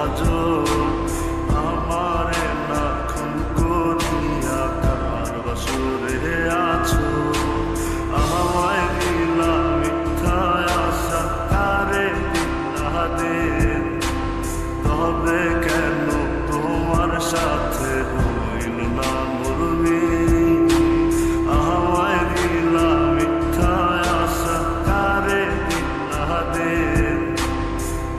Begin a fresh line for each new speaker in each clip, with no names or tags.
আজো আমারে না খুন করিয়া কার বাসরে আছো। আমায় দিলা মিথ্যা আশা তারে দিলা দিন, তবে কেন তোমার সাথে হইল না মোর মিল। আমায় দিলা মিথ্যা আশা তারে দিলা দিন,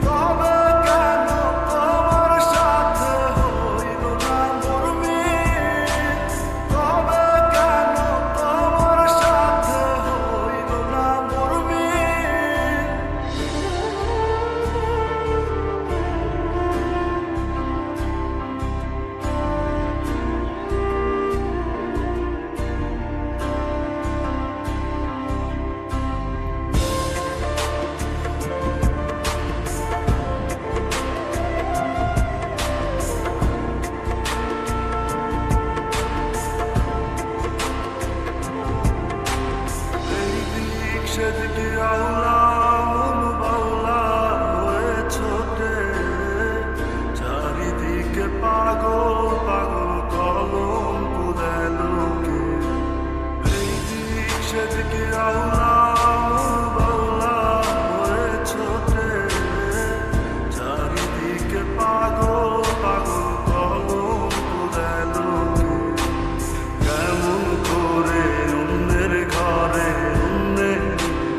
তবে কেন তোমার সাথে হইল না মোর মিল। তবে কেন তোমার সাথে হইল না মোর মিল। সেদিকে আওলা মন বাউলা হয়ে ছোটে, চারিদিকে পাগল পাগল কলঙ্ক দেয় লোকে। এই দিক সেদিকে আওলা মন বাউলা হয়ে ছোটে, চারিদিকে পাগল পাগল কলঙ্ক দেয় লোকে। কেমন করে অন্যের ঘরে অন্যের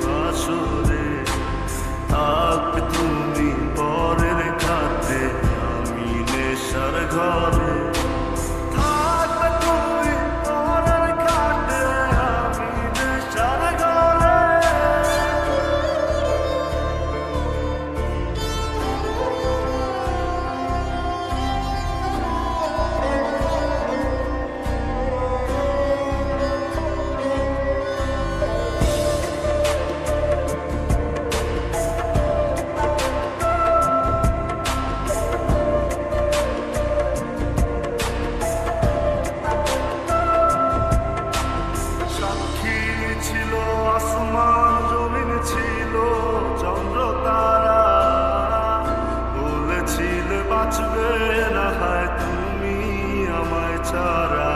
বাসরে থাকবে তুমি পরের খাতে, আমি নেশার ঘরে থাকবে তুমি পরের খাতে, আমি নেশার ঘরে। সাক্ষী ছিল আসমান জমিন ছিল চন্দ্র তারা, বলেছিলে বাঁচবে না হয় তুমি আমায় ছাড়া।